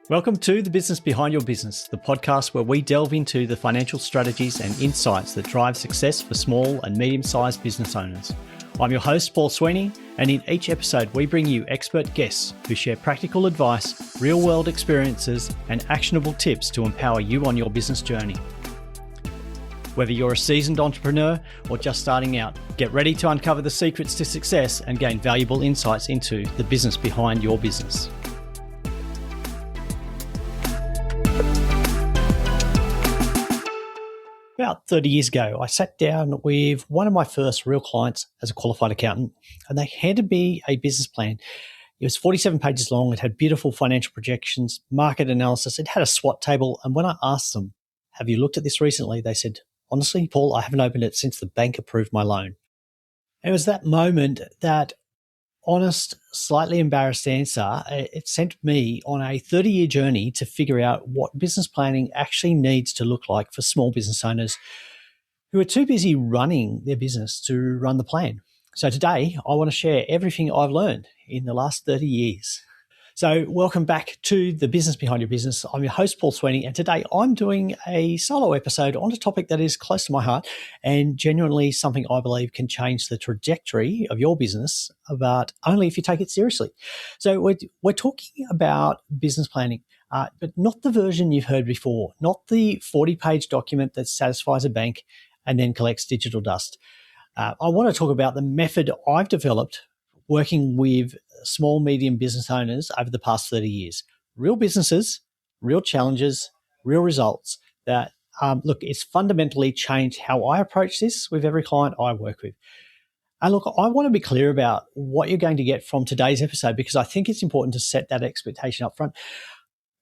Welcome to The Business Behind Your Business, the podcast where we delve into the financial strategies and insights that drive success for small and medium-sized business owners. I'm your host, Paul Sweeney, and in each episode we bring you expert guests who share practical advice, real-world experiences, and actionable tips to empower you on your business journey. Whether you're a seasoned entrepreneur or just starting out, get ready to uncover the secrets to success and gain valuable insights into the business behind your business. About 30 years ago, I sat down with one of my first real clients as a qualified accountant, and they handed me a business plan. It was 47 pages long. It had beautiful financial projections, market analysis. It had a SWOT table. And when I asked them, have you looked at this recently? They said, honestly, Paul, I haven't opened it since the bank approved my loan. It was that moment, that honest, slightly embarrassed answer, it sent me on a 30-year journey to figure out what business planning actually needs to look like for small business owners who are too busy running their business to run the plan. So today, I want to share everything I've learned in the last 30 years. So welcome back to The Business Behind Your Business. I'm your host, Paul Sweeney, and today I'm doing a solo episode on a topic that is close to my heart and genuinely something I believe can change the trajectory of your business, but only if you take it seriously. So we're talking about business planning, but not the version you've heard before, not the 40-page document that satisfies a bank and then collects digital dust. I want to talk about the method I've developed working with small, medium business owners over the past 30 years. Real businesses, real challenges, real results that, it's fundamentally changed how I approach this with every client I work with. And look, I want to be clear about what you're going to get from today's episode because I think it's important to set that expectation up front.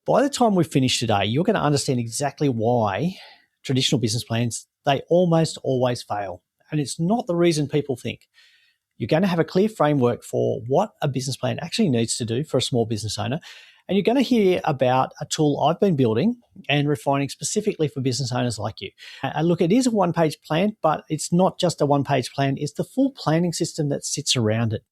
By the time we finish today, you're going to understand exactly why traditional business plans, they almost always fail. And it's not the reason people think. You're going to have a clear framework for what a business plan actually needs to do for a small business owner. And you're going to hear about a tool I've been building and refining specifically for business owners like you. And look, it is a one-page plan, but it's not just a one-page plan. It's the full planning system that sits around it.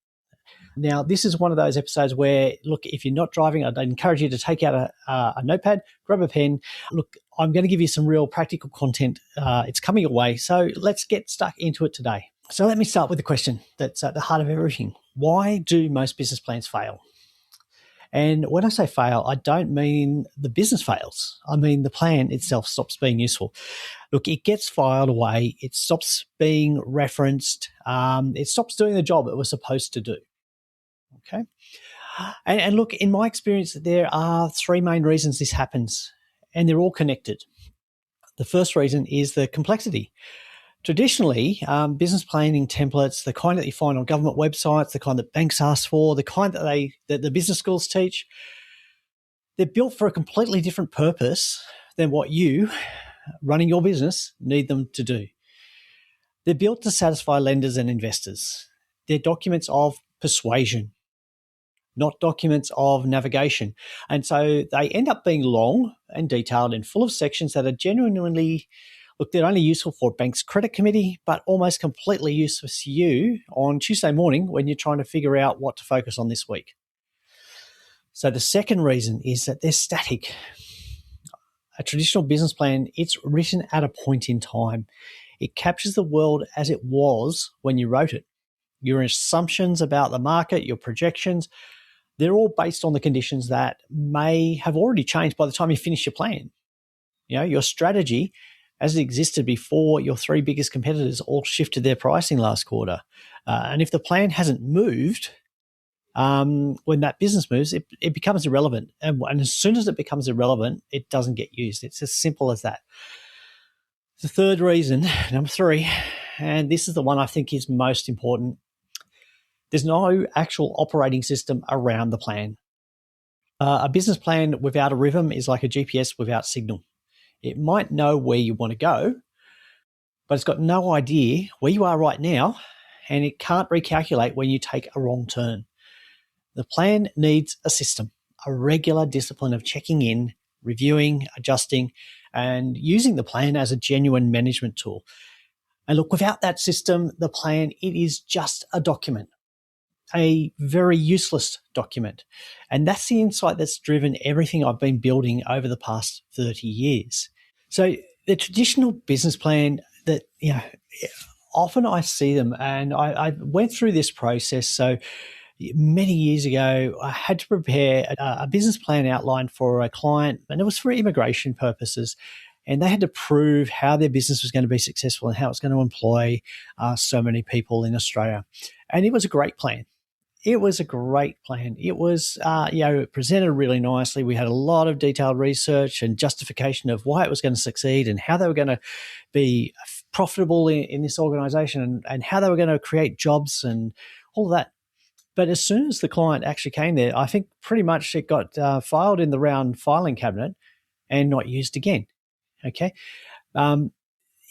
Now, this is one of those episodes where, look, if you're not driving, I'd encourage you to take out a notepad, grab a pen. Look, I'm going to give you some real practical content. It's coming your way. So let's get stuck into it today. So let me start with the question that's at the heart of everything. Why do most business plans fail? And when I say fail, I don't mean the business fails. I mean the plan itself stops being useful. Look, it gets filed away. It stops being referenced. It stops doing the job it was supposed to do. Okay? And look, in my experience, there are three main reasons this happens, and they're all connected. The first reason is the complexity. Traditionally, business planning templates, the kind that you find on government websites, the kind that banks ask for, the kind that the business schools teach, they're built for a completely different purpose than what you, running your business, need them to do. They're built to satisfy lenders and investors. They're documents of persuasion, not documents of navigation. And so they end up being long and detailed and full of sections that are genuinely, look, they're only useful for a bank's credit committee, but almost completely useless to you on Tuesday morning when you're trying to figure out what to focus on this week. So the second reason is that they're static. A traditional business plan, it's written at a point in time. It captures the world as it was when you wrote it. Your assumptions about the market, your projections, they're all based on the conditions that may have already changed by the time you finish your plan. You know, your strategy as it existed before your three biggest competitors all shifted their pricing last quarter. And if the plan hasn't moved, when that business moves, it becomes irrelevant. And as soon as it becomes irrelevant, it doesn't get used. It's as simple as that. The third reason, number three, and this is the one I think is most important, there's no actual operating system around the plan. A business plan without a rhythm is like a GPS without signal. It might know where you want to go, but it's got no idea where you are right now, and it can't recalculate when you take a wrong turn. The plan needs a system, a regular discipline of checking in, reviewing, adjusting, and using the plan as a genuine management tool. And look, without that system, the plan, it is just a document. a very useless document. And that's the insight that's driven everything I've been building over the past 30 years. So the traditional business plan that, often I see them, and I went through this process. So many years ago, I had to prepare a business plan outline for a client, and it was for immigration purposes. And they had to prove how their business was going to be successful and how it's going to employ so many people in Australia. And it was a great plan. It was a great plan. It was, presented really nicely. We had a lot of detailed research and justification of why it was going to succeed and how they were going to be profitable in this organization and how they were going to create jobs and all of that. But as soon as the client actually came there, I think pretty much it got filed in the round filing cabinet and not used again. Okay.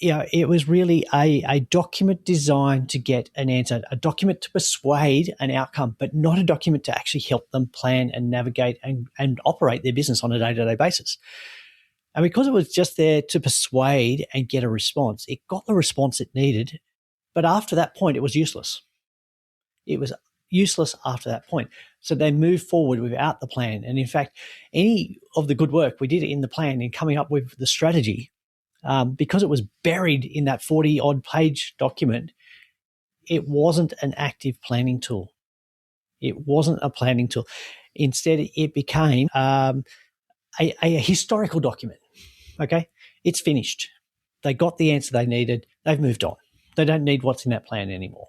It was really a document designed to get an answer, a document to persuade an outcome, but not a document to actually help them plan and navigate and operate their business on a day-to-day basis. And because it was just there to persuade and get a response, it got the response it needed. But after that point, it was useless. It was useless after that point. So they moved forward without the plan. And in fact, any of the good work we did in the plan in coming up with the strategy, because it was buried in that 40-odd page document, it wasn't an active planning tool. It wasn't a planning tool. Instead, it became a historical document. Okay? It's finished. They got the answer they needed. They've moved on. They don't need what's in that plan anymore.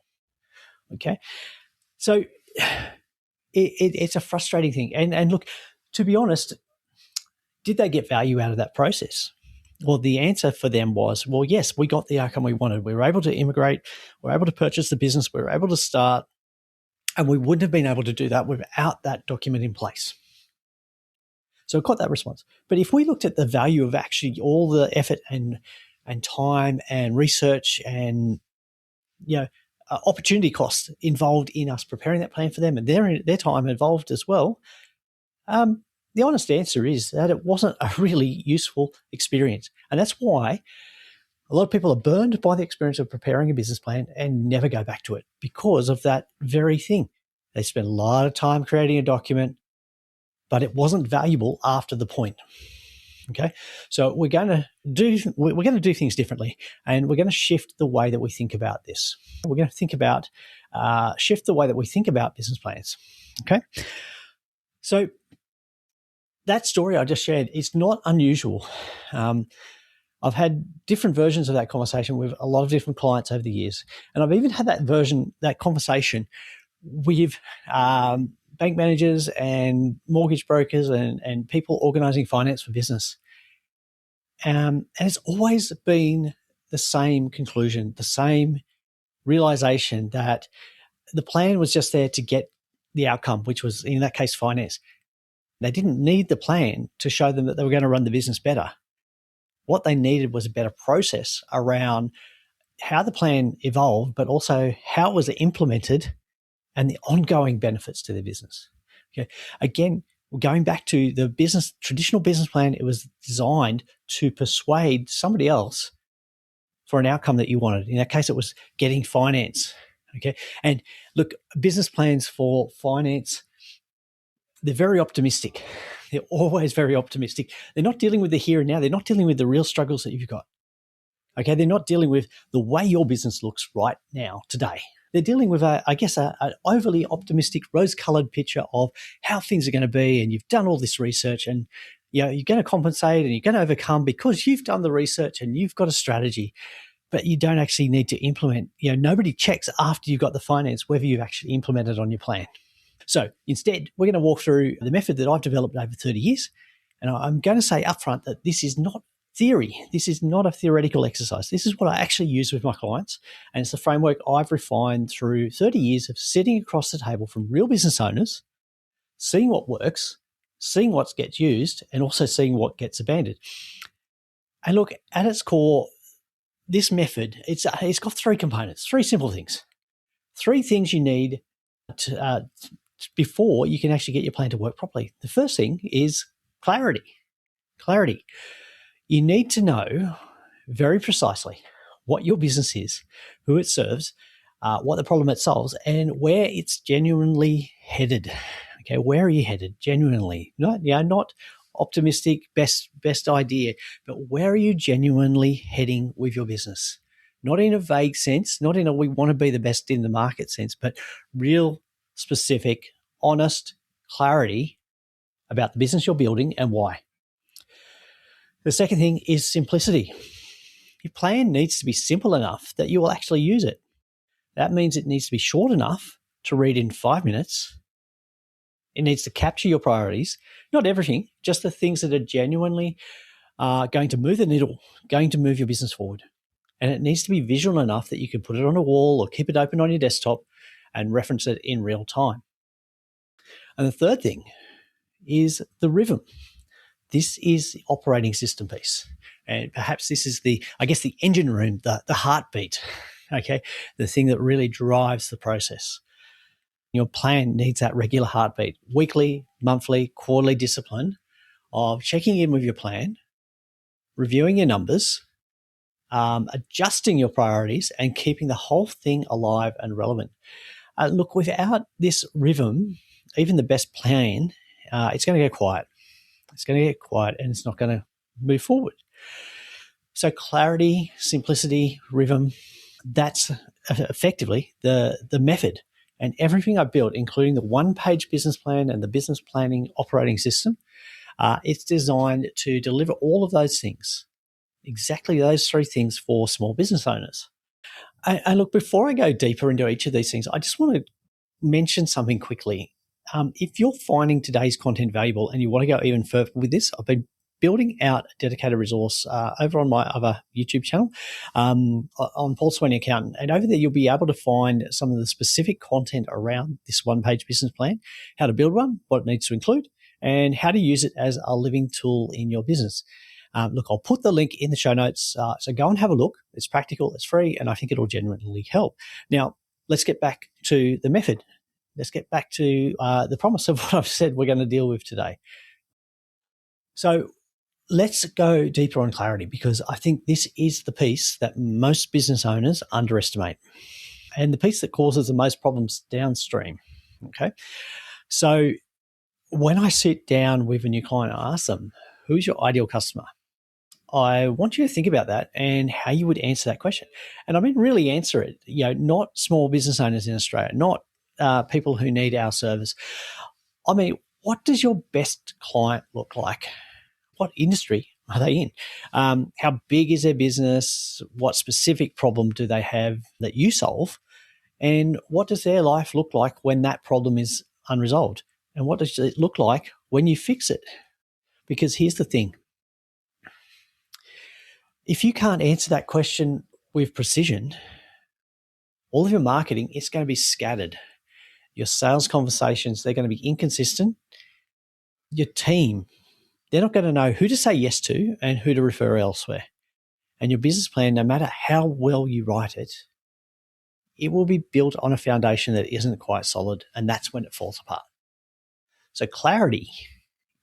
Okay? So it's a frustrating thing. And look, to be honest, did they get value out of that process? Well, the answer for them was, well, yes, we got the outcome we wanted. We were able to immigrate. We were able to purchase the business. We were able to start. And we wouldn't have been able to do that without that document in place. So it got that response. But if we looked at the value of actually all the effort and time and research and, opportunity costs involved in us preparing that plan for them and their time involved as well, the honest answer is that it wasn't a really useful experience. And that's why a lot of people are burned by the experience of preparing a business plan and never go back to it because of that very thing. They spent a lot of time creating a document, but it wasn't valuable after the point. Okay, so we're going to do things differently, and we're going to shift the way that we think about this. We're going to shift the way that we think about business plans. Okay, so that story I just shared is not unusual. I've had different versions of that conversation with a lot of different clients over the years, and I've even had that conversation with bank managers and mortgage brokers and people organizing finance for business. And it's always been the same conclusion, the same realization that the plan was just there to get the outcome, which was, in that case, finance. They didn't need the plan to show them that they were going to run the business better. What they needed was a better process around how the plan evolved, but also how it was implemented and the ongoing benefits to their business. Okay. Again, going back to the traditional business plan, it was designed to persuade somebody else for an outcome that you wanted. In that case, it was getting finance. Okay. And look, business plans for finance, they're very optimistic. They're always very optimistic. They're not dealing with the here and now. They're not dealing with the real struggles that you've got. Okay. They're not dealing with the way your business looks right now, today. They're dealing with, an overly optimistic, rose-colored picture of how things are going to be, and you've done all this research, and you're going to compensate and you're going to overcome because you've done the research and you've got a strategy, but you don't actually need to implement. Nobody checks after you've got the finance whether you've actually implemented on your plan. So instead, we're going to walk through the method that I've developed over 30 years, and I'm going to say upfront that this is not theory. This is not a theoretical exercise. This is what I actually use with my clients, and it's the framework I've refined through 30 years of sitting across the table from real business owners, seeing what works, seeing what gets used, and also seeing what gets abandoned. And look, at its core, this method, it's got three components, three simple things. Three things you need before you can actually get your plan to work properly. The first thing is clarity. Clarity. You need to know very precisely what your business is, who it serves, what the problem it solves, and where it's genuinely headed. Okay, where are you headed genuinely? Not optimistic, best idea, but where are you genuinely heading with your business? Not in a vague sense, not in a we want to be the best in the market sense, but real specific, honest clarity about the business you're building and why. The second thing is simplicity. Your plan needs to be simple enough that you will actually use it. That means it needs to be short enough to read in 5 minutes. It needs to capture your priorities, not everything, just the things that are genuinely going to move the needle, going to move your business forward. And it needs to be visual enough that you can put it on a wall or keep it open on your desktop and reference it in real time. And the third thing is the rhythm. This is the operating system piece. And perhaps this is the engine room, the heartbeat, okay? The thing that really drives the process. Your plan needs that regular heartbeat, weekly, monthly, quarterly discipline of checking in with your plan, reviewing your numbers, adjusting your priorities, and keeping the whole thing alive and relevant. Look, without this rhythm, even the best plan, it's going to get quiet. It's going to get quiet and it's not going to move forward. So clarity, simplicity, rhythm, that's effectively the method. And everything I built, including the one-page business plan and the business planning operating system, it's designed to deliver all of those things, exactly those three things for small business owners. And look, before I go deeper into each of these things, I just want to mention something quickly. If you're finding today's content valuable and you want to go even further with this, I've been building out a dedicated resource over on my other YouTube channel on Paul Sweeney Accountant. And over there, you'll be able to find some of the specific content around this one-page business plan, how to build one, what it needs to include, and how to use it as a living tool in your business. Look, I'll put the link in the show notes, so go and have a look. It's practical, it's free, and I think it'll genuinely help. Now, let's get back to the method. Let's get back to the promise of what I've said we're going to deal with today. So let's go deeper on clarity, because I think this is the piece that most business owners underestimate and the piece that causes the most problems downstream. Okay. So when I sit down with a new client, I ask them, who's your ideal customer? I want you to think about that and how you would answer that question. And I mean, really answer it, not small business owners in Australia, not people who need our service. I mean, what does your best client look like? What industry are they in? How big is their business? What specific problem do they have that you solve? And what does their life look like when that problem is unresolved? And what does it look like when you fix it? Because here's the thing. If you can't answer that question with precision, all of your marketing is going to be scattered. Your sales conversations, they're going to be inconsistent. Your team, they're not going to know who to say yes to and who to refer elsewhere. And your business plan, no matter how well you write it, it will be built on a foundation that isn't quite solid, and that's when it falls apart. So clarity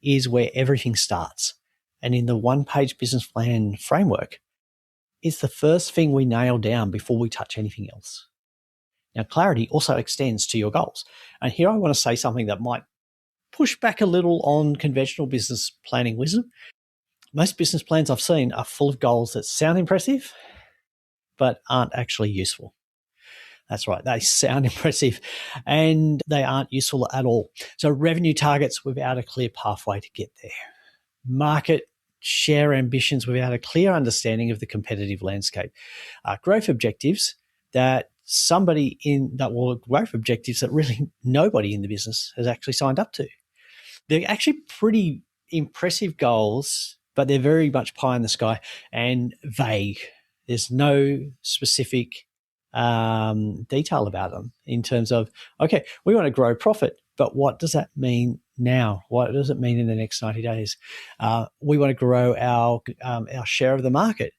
is where everything starts. And in the one-page business plan framework, it's the first thing we nail down before we touch anything else. Now, clarity also extends to your goals. And here I want to say something that might push back a little on conventional business planning wisdom. Most business plans I've seen are full of goals that sound impressive, but aren't actually useful. That's right, they sound impressive and they aren't useful at all. So revenue targets without a clear pathway to get there. Market share ambitions without a clear understanding of the competitive landscape. Growth objectives that growth objectives that really nobody in the business has actually signed up to. They're actually pretty impressive goals, but they're very much pie in the sky and vague. There's no specific detail about them in terms of, okay, we want to grow profit, but what does that mean now? What does it mean in the next 90 days? We want to grow our share of the market,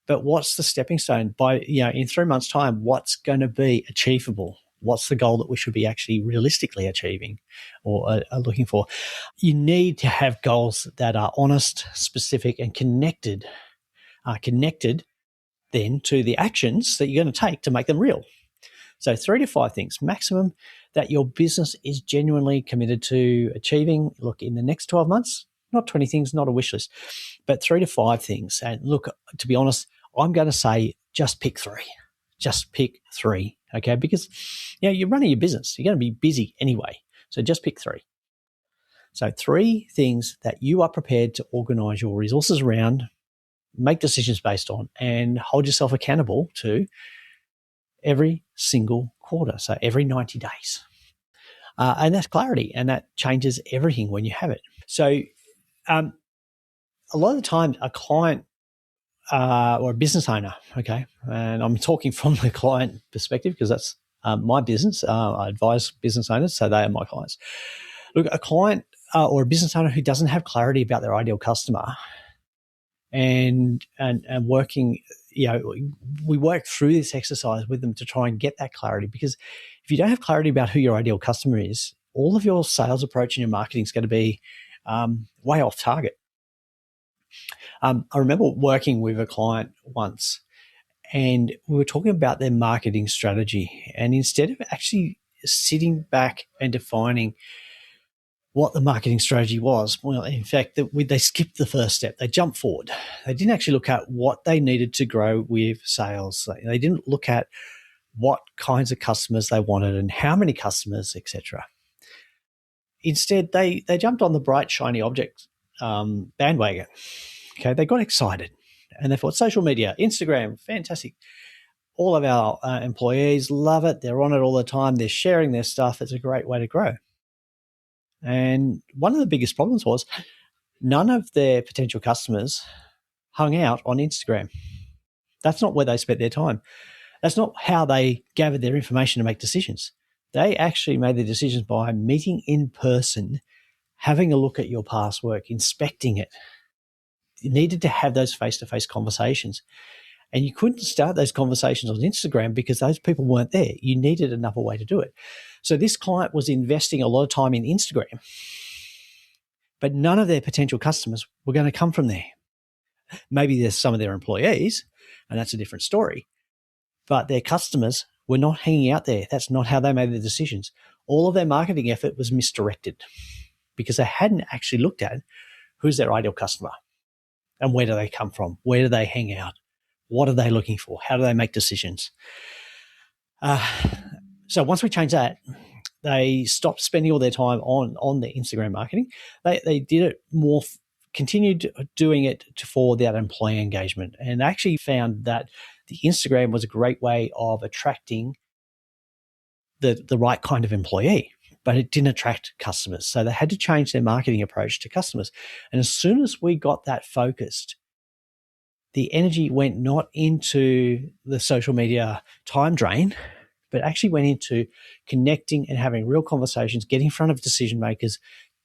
but what's the stepping stone? In 3 months' time, what's going to be achievable? What's the goal that we should be actually realistically achieving or are looking for? You need to have goals that are honest, specific, and connected then to the actions that you're going to take to make them real. So 3 to 5 things maximum that your business is genuinely committed to achieving. Look, in the next 12 months, not 20 things, not a wish list, but 3 to 5 things. And look, to be honest, I'm going to say just pick 3. Just pick 3, okay? Because you're running your business. You're going to be busy anyway. So just pick 3. So 3 things that you are prepared to organize your resources around, make decisions based on, and hold yourself accountable to every single quarter. So every 90 days. And that's clarity, and that changes everything when you have it. So a lot of the time, a client or a business owner, okay, and I'm talking from the client perspective because that's my business. I advise business owners, so they are my clients. Look, a client or a business owner who doesn't have clarity about their ideal customer and working, we work through this exercise with them to try and get that clarity, because if you don't have clarity about who your ideal customer is, all of your sales approach and your marketing is going to be way off target. I remember working with a client once, and we were talking about their marketing strategy. And instead of actually sitting back and defining what the marketing strategy was, well, in fact, they skipped the first step. They jumped forward. They didn't actually look at what they needed to grow with sales. They didn't look at what kinds of customers they wanted and how many customers, etc. Instead, they jumped on the bright, shiny object bandwagon. Okay, they got excited and they thought social media, Instagram, fantastic. All of our employees love it. They're on it all the time. They're sharing their stuff. It's a great way to grow. And one of the biggest problems was none of their potential customers hung out on Instagram. That's not where they spent their time. That's not how they gathered their information to make decisions. They actually made their decisions by meeting in person, having a look at your past work, inspecting it. You needed to have those face-to-face conversations. And you couldn't start those conversations on Instagram because those people weren't there. You needed another way to do it. So this client was investing a lot of time in Instagram, but none of their potential customers were going to come from there. Maybe there's some of their employees, and that's a different story. But their customers were not hanging out there. That's not how they made their decisions. All of their marketing effort was misdirected because they hadn't actually looked at who's their ideal customer and where do they come from? Where do they hang out? What are they looking for? How do they make decisions? So once we changed that, they stopped spending all their time on the Instagram marketing. They did it more, continued doing it for that employee engagement, and actually found that the Instagram was a great way of attracting the right kind of employee, but it didn't attract customers. So they had to change their marketing approach to customers. And as soon as we got that focused, the energy went not into the social media time drain, but actually went into connecting and having real conversations, getting in front of decision makers,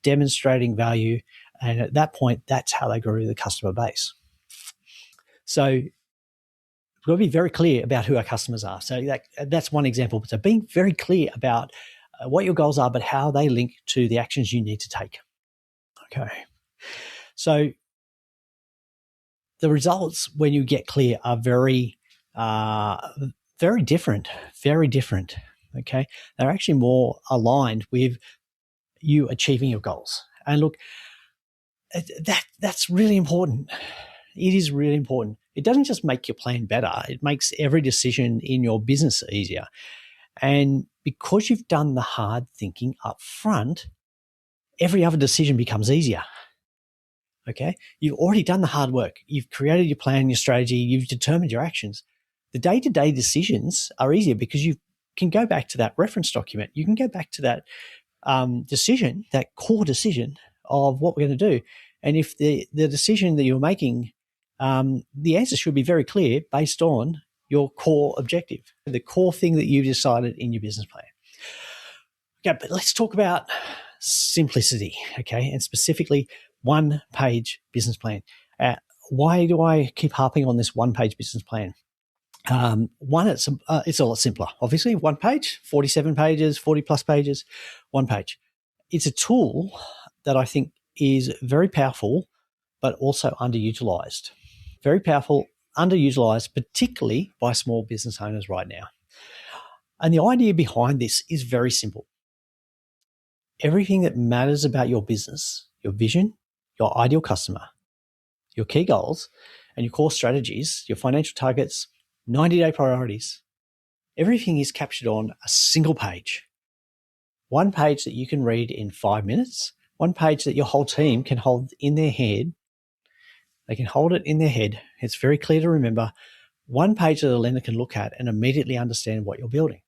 demonstrating value. And at that point, that's how they grew the customer base. So we've got to be very clear about who our customers are. So that's one example. So being very clear about what your goals are, but how they link to the actions you need to take. Okay. So the results when you get clear are very different, very different. Okay. They're actually more aligned with you achieving your goals. And look, that's really important. It is really important. It doesn't just make your plan better. It makes every decision in your business easier. And because you've done the hard thinking up front, every other decision becomes easier. Okay. You've already done the hard work. You've created your plan, your strategy. You've determined your actions. The day-to-day decisions are easier because you can go back to that reference document. You can go back to that decision, that core decision of what we're going to do. And if the decision that you're making, the answer should be very clear based on your core objective, the core thing that you've decided in your business plan. Okay, but let's talk about simplicity, okay, and specifically one-page business plan. Why do I keep harping on this one-page business plan? One, it's a lot simpler. Obviously, one page, 47 pages, 40 plus pages, one page. It's a tool that I think is very powerful, but also underutilized. Very powerful, underutilized, particularly by small business owners right now. And the idea behind this is very simple. Everything that matters about your business, your vision, your ideal customer, your key goals, and your core strategies, your financial targets, 90-day priorities, everything is captured on a single page. One page that you can read in 5 minutes, one page that your whole team can hold in their head. They can hold it in their head. It's very clear to remember. One page that a lender can look at and immediately understand what you're building.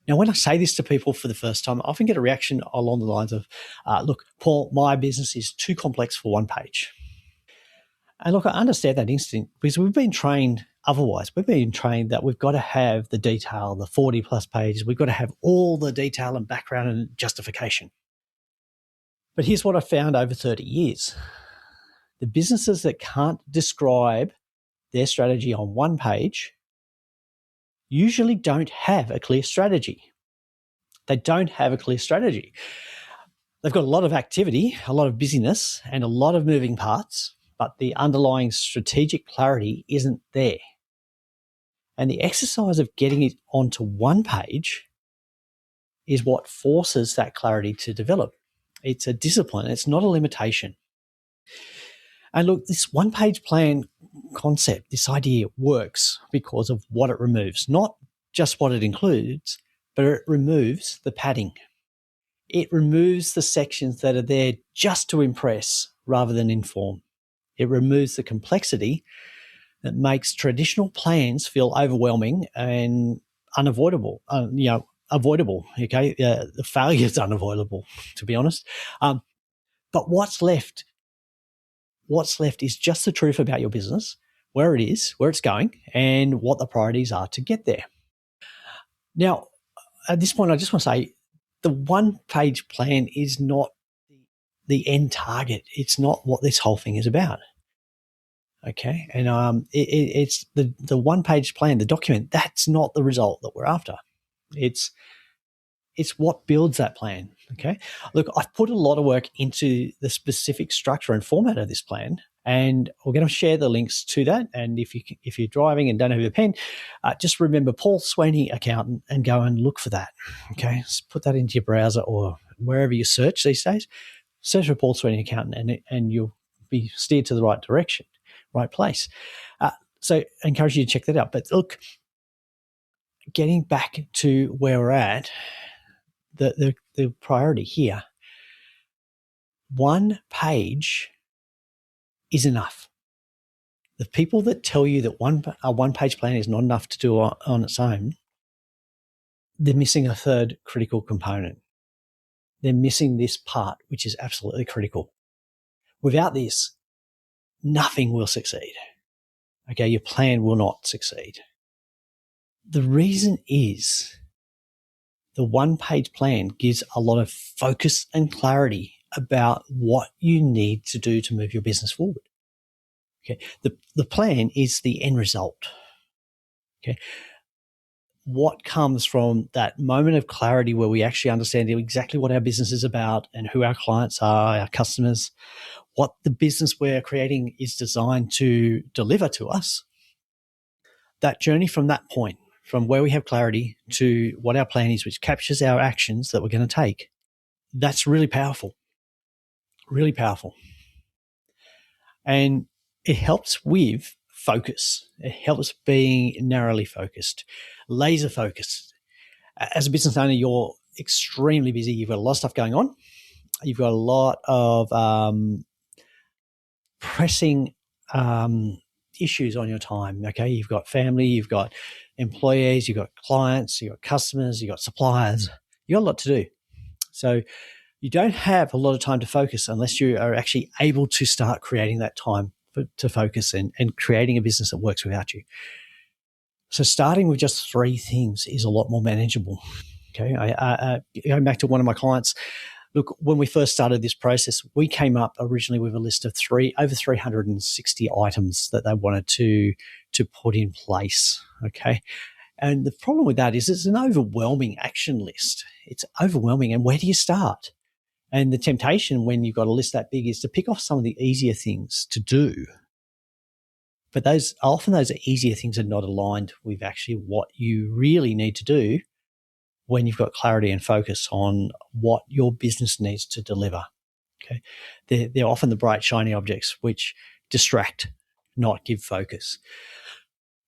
Now, when I say this to people for the first time, I often get a reaction along the lines of, look, Paul, my business is too complex for one page. And look, I understand that instinct because we've been trained otherwise. We've been trained that we've got to have the detail, the 40 plus pages. We've got to have all the detail and background and justification. But here's what I found over 30 years. The businesses that can't describe their strategy on one page usually don't have a clear strategy. They don't have a clear strategy. They've got a lot of activity, a lot of busyness, and a lot of moving parts, but the underlying strategic clarity isn't there. And the exercise of getting it onto one page is what forces that clarity to develop. It's a discipline. It's not a limitation. And look, this one-page plan concept, this idea works because of what it removes, not just what it includes, but it removes the padding. It removes the sections that are there just to impress rather than inform. It removes the complexity that makes traditional plans feel overwhelming and unavoidable, avoidable, okay? The failure is unavoidable, to be honest. But what's left is just the truth about your business, where it is, where it's going, and what the priorities are to get there. Now, at this point, I just want to say the one-page plan is not the end target. It's not what this whole thing is about. Okay, and it's the one-page plan, the document. That's not the result that we're after. It's what builds that plan. Okay, look, I've put a lot of work into the specific structure and format of this plan, and we're going to share the links to that. And if you're driving and don't have a pen, just remember Paul Sweeney Accountant and go and look for that. Okay, just put that into your browser or wherever you search these days. Search for Paul Sweeney Accountant, and you'll be steered to the right direction, right place. So I encourage you to check that out. But look, getting back to where we're at, the priority here, one page is enough. The people that tell you that a one-page plan is not enough to do on its own, they're missing a third critical component. They're missing this part, which is absolutely critical. Without this, nothing will succeed. Okay, your plan will not succeed. The reason is the one-page plan gives a lot of focus and clarity about what you need to do to move your business forward. Okay, the plan is the end result. Okay, what comes from that moment of clarity where we actually understand exactly what our business is about and who our clients are, our customers, what the business we're creating is designed to deliver to us. That journey from that point, from where we have clarity to what our plan is, which captures our actions that we're going to take, that's really powerful. Really powerful. And it helps with focus. It helps being narrowly focused, laser focused. As a business owner, you're extremely busy. You've got a lot of stuff going on. You've got a lot of pressing issues on your time. Okay, you've got family, you've got employees, you've got clients, you've got customers, you've got suppliers. You've got a lot to do. So you don't have a lot of time to focus unless you are actually able to start creating that time to focus and creating a business that works without you. So starting with just 3 things is a lot more manageable. Okay, going back to one of my clients, look, when we first started this process, we came up originally with a list of over 360 items that they wanted to put in place. Okay, and the problem with that is it's an overwhelming action list. It's overwhelming, and where do you start? And the temptation when you've got a list that big is to pick off some of the easier things to do But those easier things are not aligned with actually what you really need to do when you've got clarity and focus on what your business needs to deliver. Okay, they're often the bright, shiny objects which distract, not give focus.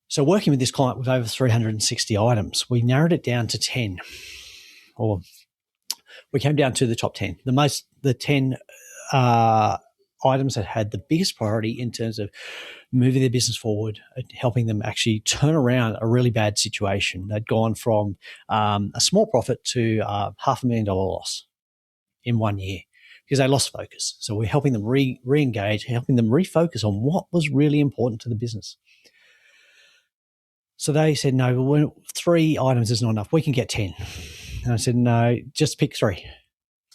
So working with this client with over 360 items, we narrowed it down to 10, or we came down to the top 10. The 10 items that had the biggest priority in terms of moving their business forward and helping them actually turn around a really bad situation. They'd gone from a small profit to $500,000 loss in 1 year because they lost focus. So we're helping them re-engage, helping them refocus on what was really important to the business. So they said, no, 3 items is not enough. We can get 10. And I said, no, just pick 3.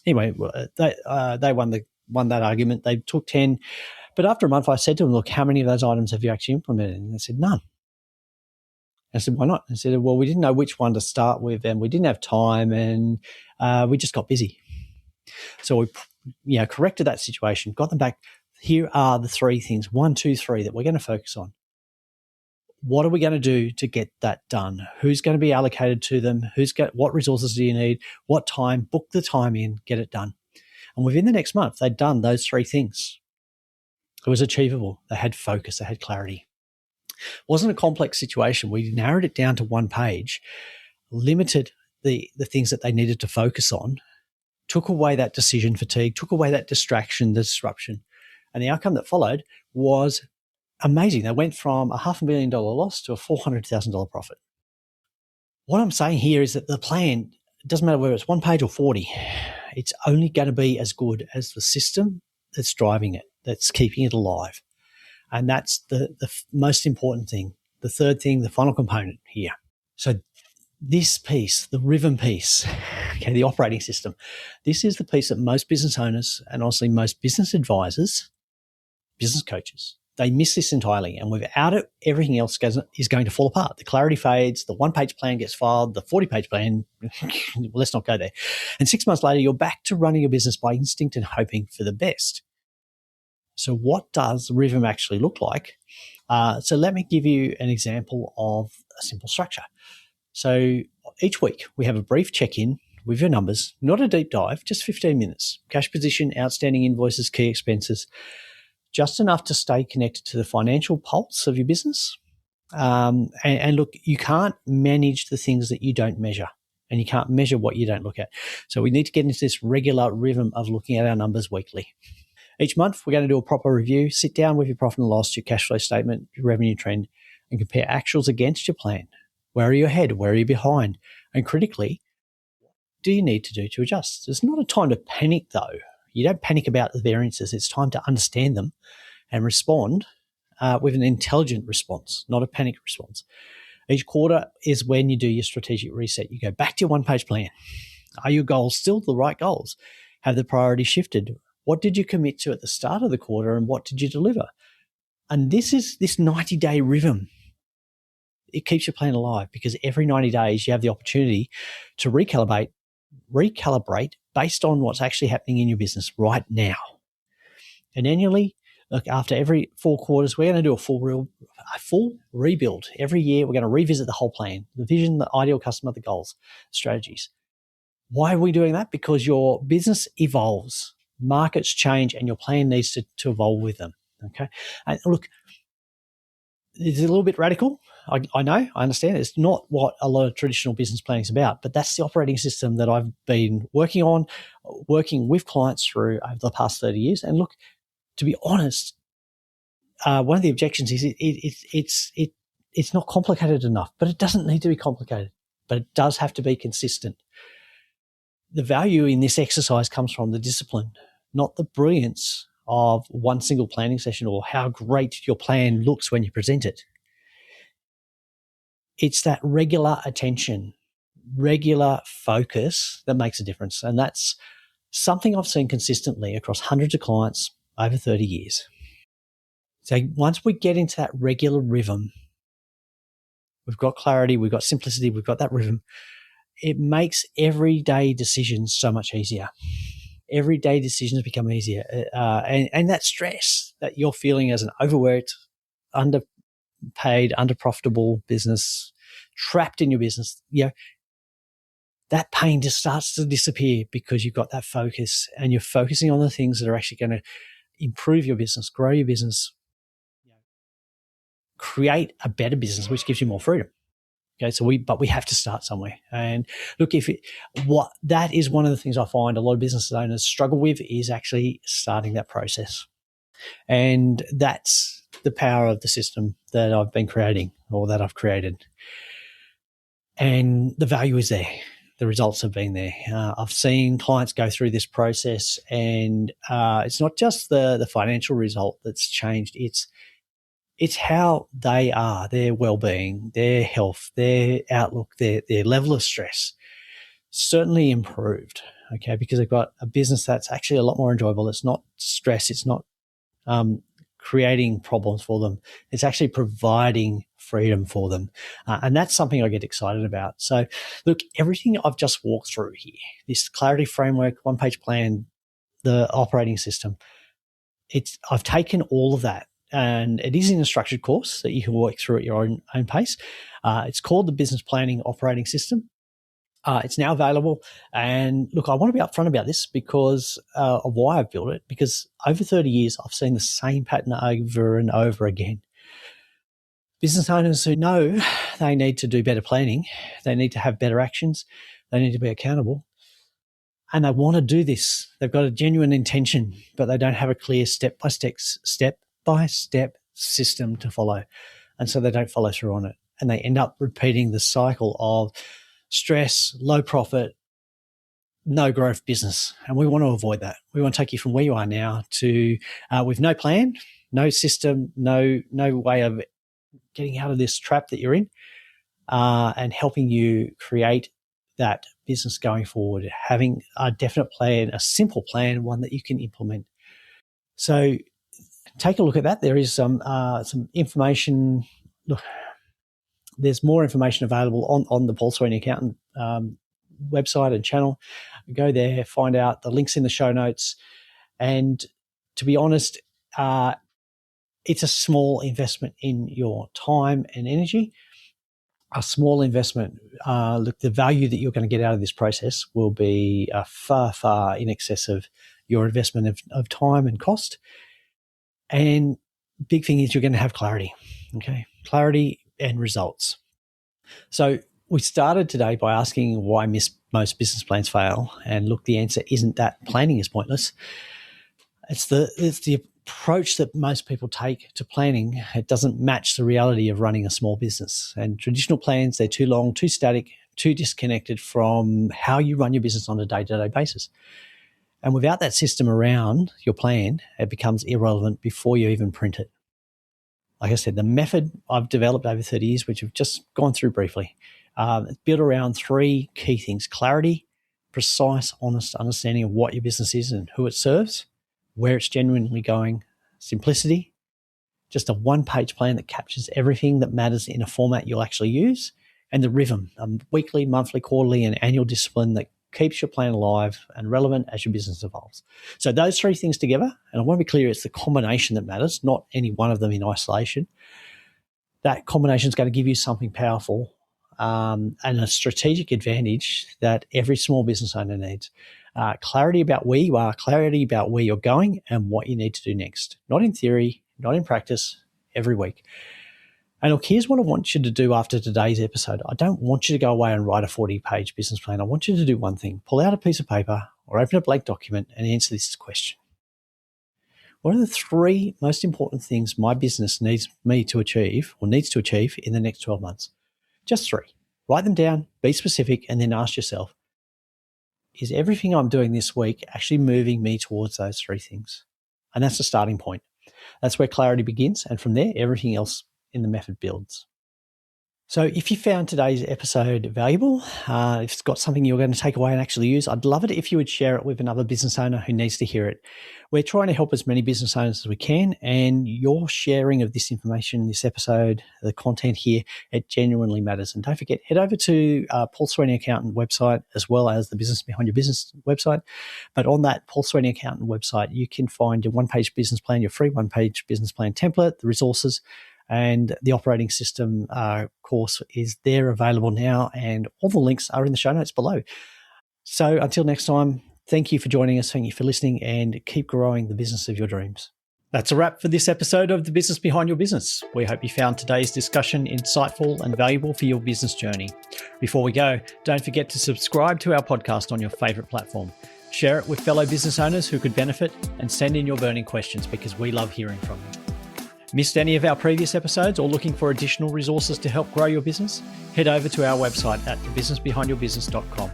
Anyway, they won that argument. They took 10. But after a month, I said to them, look, how many of those items have you actually implemented? And they said, none. I said, why not? I said, well, we didn't know which one to start with, and we didn't have time, and we just got busy. So we corrected that situation, got them back. Here are the 3 things, 1, 2, 3, that we're going to focus on. What are we going to do to get that done? Who's going to be allocated to them? What resources do you need? What time? Book the time in, get it done. And within the next month, they'd done those 3 things. It was achievable. They had focus. They had clarity. It wasn't a complex situation. We narrowed it down to 1 page, limited the things that they needed to focus on, took away that decision fatigue, took away that distraction, the disruption. And the outcome that followed was amazing. They went from a $500,000 loss to a $400,000 profit. What I'm saying here is that the plan, it doesn't matter whether it's 1 page or 40, it's only going to be as good as the system that's driving it, that's keeping it alive. And that's the most important thing. The third thing, the final component here. So this piece, the rhythm piece, okay, the operating system, this is the piece that most business owners and honestly most business advisors, business coaches, they miss this entirely. And without it, everything else is going to fall apart. The clarity fades, the 1-page plan gets filed, the 40-page plan, let's not go there. And 6 months later, you're back to running your business by instinct and hoping for the best. So what does rhythm actually look like? So let me give you an example of a simple structure. So each week we have a brief check-in with your numbers, not a deep dive, just 15 minutes. Cash position, outstanding invoices, key expenses, just enough to stay connected to the financial pulse of your business. And look, you can't manage the things that you don't measure, and you can't measure what you don't look at. So we need to get into this regular rhythm of looking at our numbers weekly. Each month, we're going to do a proper review, sit down with your profit and loss, your cash flow statement, your revenue trend, and compare actuals against your plan. Where are you ahead? Where are you behind? And critically, what do you need to do to adjust? It's not a time to panic, though. You don't panic about the variances. It's time to understand them and respond with an intelligent response, not a panic response. Each quarter is when you do your strategic reset. You go back to your 1-page plan. Are your goals still the right goals? Have the priorities shifted? What did you commit to at the start of the quarter, and what did you deliver? And this 90-day rhythm. It keeps your plan alive because every 90 days you have the opportunity to recalibrate based on what's actually happening in your business right now. And annually, look, after every 4 quarters, we're going to do a full rebuild. Every year, we're going to revisit the whole plan, the vision, the ideal customer, the goals, strategies. Why are we doing that? Because your business evolves, markets change, and your plan needs to evolve with them. Okay. And look, it's a little bit radical. I know, I understand. It's not what a lot of traditional business planning is about, but that's the operating system that I've been working with clients through over the past 30 years. And look, to be honest, one of the objections is it's not complicated enough, but it doesn't need to be complicated, but it does have to be consistent. The value in this exercise comes from the discipline, not the brilliance of one single planning session or how great your plan looks when you present it. It's that regular attention, regular focus that makes a difference. And that's something I've seen consistently across hundreds of clients over 30 years. So once we get into that regular rhythm, we've got clarity, we've got simplicity, we've got that rhythm, it makes everyday decisions so much easier. Everyday decisions become easier. And that stress that you're feeling as an overworked, underpaid, underprofitable business, trapped in your business, that pain just starts to disappear because you've got that focus and you're focusing on the things that are actually going to improve your business, grow your business, create a better business, which gives you more freedom. Okay, so we have to start somewhere. And look, that is one of the things I find a lot of business owners struggle with is actually starting that process. And that's the power of the system that I've been creating or that I've created. And the value is there. The results have been there. I've seen clients go through this process, and it's not just the financial result that's changed. It's how they are, their well-being, their health, their outlook, their level of stress certainly improved, okay, because they've got a business that's actually a lot more enjoyable. It's not stress. It's not creating problems for them. It's actually providing freedom for them. And that's something I get excited about. So look, everything I've just walked through here, this clarity framework, one-page plan, the operating system, I've taken all of that, and it is in a structured course that you can work through at your own pace. It's called the Business Planning Operating System. It's now available. And look, I want to be upfront about this because of why I've built it, because over 30 years, I've seen the same pattern over and over again. Business owners who know they need to do better planning, they need to have better actions, they need to be accountable, and they want to do this. They've got a genuine intention, but they don't have a clear step-by-step system to follow. And so they don't follow through on it. And they end up repeating the cycle of stress, low profit, no growth business. And we want to avoid that. We want to take you from where you are now to with no plan, no system, no way of getting out of this trap that you're in, and helping you create that business going forward, having a definite plan, a simple plan, one that you can implement. So take a look at that. There is some information. Look, there's more information available on the Paul Sweeney Accountant website and channel. Go there, find out the links in the show notes. And to be honest, it's a small investment in your time and energy. A small investment. Look, the value that you're going to get out of this process will be far, far in excess of your investment of time and cost. And big thing is you're going to have clarity, okay? Clarity and results. So we started today by asking why most business plans fail. And look, the answer isn't that planning is pointless. It's the approach that most people take to planning. It doesn't match the reality of running a small business. And traditional plans, they're too long, too static, too disconnected from how you run your business on a day-to-day basis. And without that system around your plan, it becomes irrelevant before you even print it. Like I said, the method I've developed over 30 years, which we've just gone through briefly, it's built around three key things: clarity, precise, honest understanding of what your business is and who it serves, where it's genuinely going, simplicity, just a one-page plan that captures everything that matters in a format you'll actually use, and the rhythm, a weekly, monthly, quarterly, and annual discipline that keeps your plan alive and relevant as your business evolves. So those three things together, and I want to be clear, it's the combination that matters, not any one of them in isolation. That combination is going to give you something powerful and a strategic advantage that every small business owner needs. Clarity about where you are, clarity about where you're going and what you need to do next. Not in theory, not in practice, every week. And look, here's what I want you to do after today's episode. I don't want you to go away and write a 40-page business plan. I want you to do one thing: pull out a piece of paper or open a blank document and answer this question. What are the three most important things my business needs to achieve in the next 12 months? Just three. Write them down, be specific, and then ask yourself, is everything I'm doing this week actually moving me towards those three things? And that's the starting point. That's where clarity begins. And from there, everything else in the method builds. So if you found today's episode valuable, if it's got something you're going to take away and actually use, I'd love it if you would share it with another business owner who needs to hear it. We're trying to help as many business owners as we can, and your sharing of this information, this episode, the content here, it genuinely matters. And don't forget, head over to Paul Sweeney Accountant website, as well as the Business Behind Your Business website. But on that Paul Sweeney Accountant website, you can find your one-page business plan, your free one-page business plan template, the resources, And the operating system course is there available now, and all the links are in the show notes below. So until next time, thank you for joining us, thank you for listening, and keep growing the business of your dreams. That's a wrap for this episode of The Business Behind Your Business. We hope you found today's discussion insightful and valuable for your business journey. Before we go, don't forget to subscribe to our podcast on your favourite platform. Share it with fellow business owners who could benefit, and send in your burning questions because we love hearing from you. Missed any of our previous episodes or looking for additional resources to help grow your business? Head over to our website at thebusinessbehindyourbusiness.com.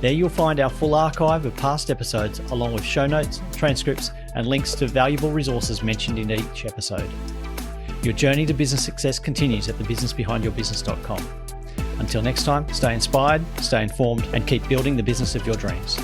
There you'll find our full archive of past episodes, along with show notes, transcripts, and links to valuable resources mentioned in each episode. Your journey to business success continues at thebusinessbehindyourbusiness.com. Until next time, stay inspired, stay informed, and keep building the business of your dreams.